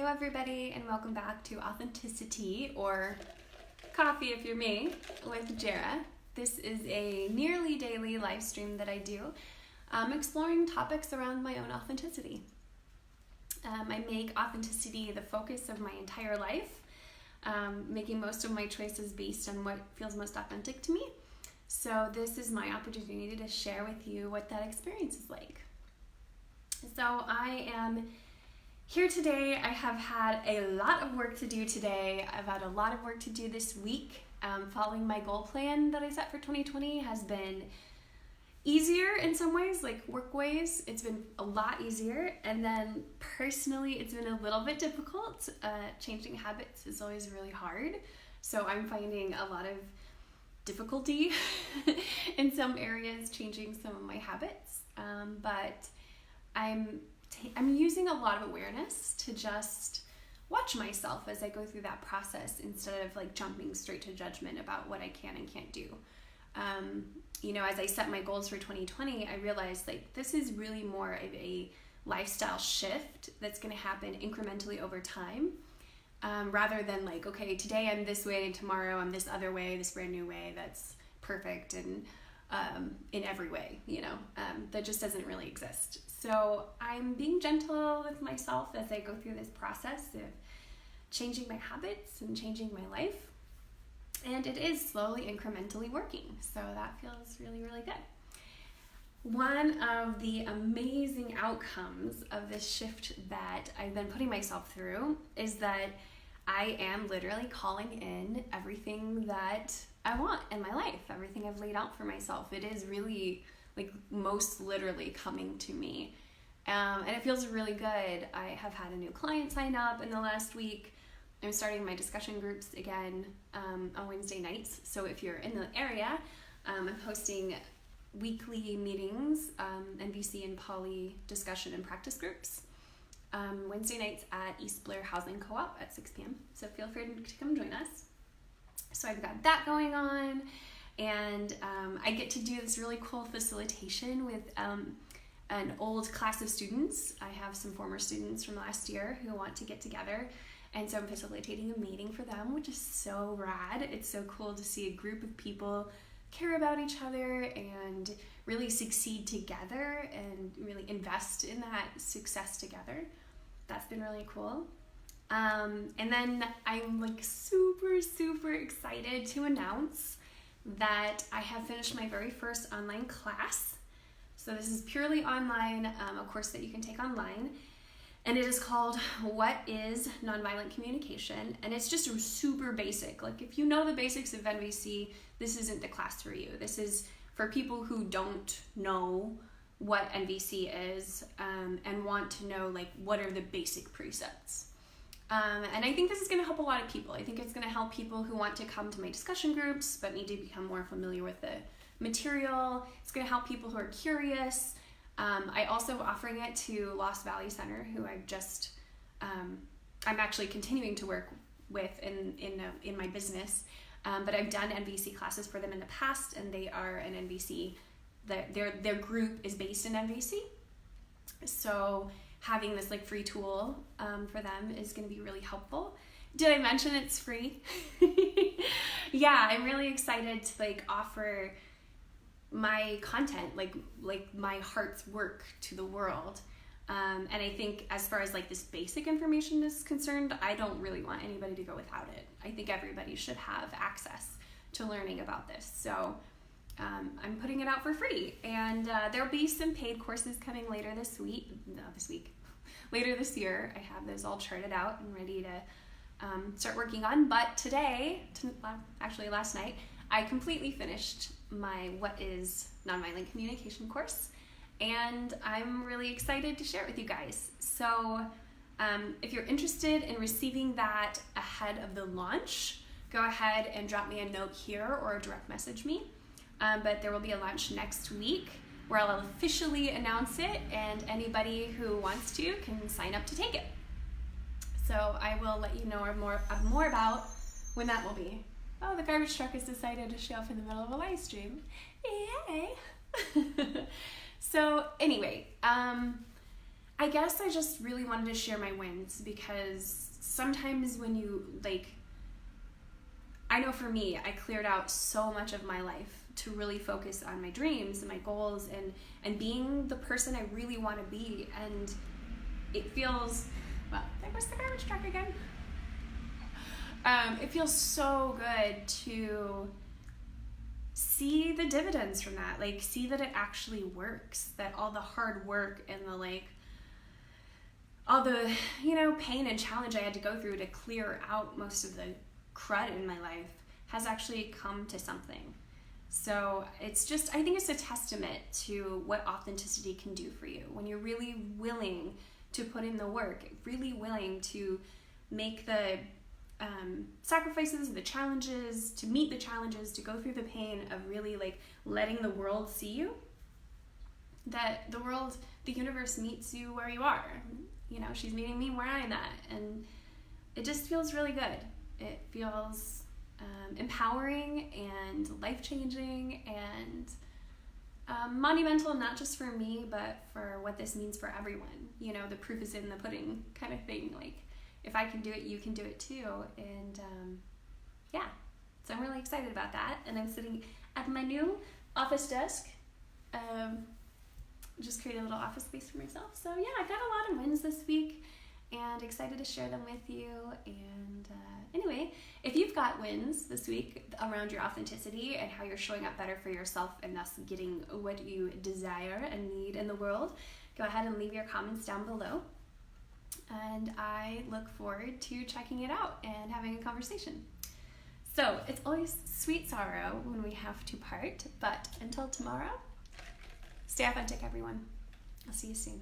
Hello everybody and welcome back to Authenticity, or Coffee if you're me, with Jera. This is a nearly daily live stream that I do, exploring topics around my own authenticity. I make authenticity the focus of my entire life, making most of my choices based on what feels most authentic to me. So this is my opportunity to share with you what that experience is like. So I am here today. I have had a lot of work to do today. I've had a lot of work to do this week. Following my goal plan that I set for 2020 has been easier in some ways, like work ways. It's been a lot easier. And then personally, it's been a little bit difficult. Changing habits is always really hard. So I'm finding a lot of difficulty in some areas changing some of my habits. But I'm using a lot of awareness to just watch myself as I go through that process instead of like jumping straight to judgment about what I can and can't do. As I set my goals for 2020, I realized like this is really more of a lifestyle shift that's going to happen incrementally over time, rather than like, okay, today I'm this way and tomorrow I'm this other way, this brand new way that's perfect and in every way, that just doesn't really exist. So I'm being gentle with myself as I go through this process of changing my habits and changing my life. And it is slowly, incrementally working. So that feels really, really good. One of the amazing outcomes of this shift that I've been putting myself through is that I am literally calling in everything that I want in my life, everything I've laid out for myself. It is really like most literally coming to me. And it feels really good. I have had a new client sign up in the last week. I'm starting my discussion groups again on Wednesday nights. So if you're in the area, I'm hosting weekly meetings, NVC and Poly discussion and practice groups. Wednesday nights at East Blair Housing Co-op at 6 p.m. So feel free to come join us. So I've got that going on, and I get to do this really cool facilitation with an old class of students. I have some former students from last year who want to get together, and so I'm facilitating a meeting for them, which is so rad. It's so cool to see a group of people care about each other and really succeed together and really invest in that success together. That's been really cool. And then I'm like super, super excited to announce that I have finished my very first online class. So this is purely online, a course that you can take online. And it is called What is Nonviolent Communication? And it's just super basic. Like if you know the basics of NVC, this isn't the class for you. This is for people who don't know what NVC is and want to know like what are the basic precepts. And I think this is going to help a lot of people. I think it's going to help people who want to come to my discussion groups but need to become more familiar with the material. It's going to help people who are curious. I also offering it to Lost Valley Center, who I've just I'm actually continuing to work with in my business. But I've done NVC classes for them in the past, and they are an NVC. Their group is based in NVC. So having this like free tool for them is going to be really helpful. Did I mention it's free? Yeah, I'm really excited to like offer my content, like my heart's work to the world. And I think as far as like this basic information is concerned, I don't really want anybody to go without it. I think everybody should have access to learning about this. So I'm putting it out for free, and there'll be some paid courses coming later this year. I have those all charted out and ready to start working on. But last night, I completely finished my What is Nonviolent Communication course, and I'm really excited to share it with you guys. So if you're interested in receiving that ahead of the launch, go ahead and drop me a note here or direct message me. But there will be a launch next week where I'll officially announce it, and anybody who wants to can sign up to take it. So I will let you know more about when that will be. Oh, the garbage truck has decided to show up in the middle of a live stream. Yay! So anyway, I guess I just really wanted to share my wins, because sometimes when you, like, I know for me, I cleared out so much of my life to really focus on my dreams and my goals and being the person I really want to be. And it feels, well, there goes the garbage truck again. It feels so good to see the dividends from that, like see that it actually works, that all the hard work and the like, all the, you know, pain and challenge I had to go through to clear out most of the crud in my life has actually come to something. So it's just, I think it's a testament to what authenticity can do for you when you're really willing to put in the work, really willing to make the sacrifices, the challenges, to meet the challenges, to go through the pain of really like letting the world see you. That the world, the universe meets you where you are. You know, she's meeting me where I'm at, and it just feels really good. It feels empowering and life-changing and monumental, not just for me, but for what this means for everyone. You know, the proof is in the pudding kind of thing. Like, if I can do it, you can do it too. And yeah, so I'm really excited about that. And I'm sitting at my new office desk. Just create a little office space for myself. So yeah, I've got a lot of wins this week and excited to share them with you. And anyway, if you've got wins this week around your authenticity and how you're showing up better for yourself and thus getting what you desire and need in the world, go ahead and leave your comments down below. And I look forward to checking it out and having a conversation. So it's always sweet sorrow when we have to part, but until tomorrow, stay authentic, everyone. I'll see you soon.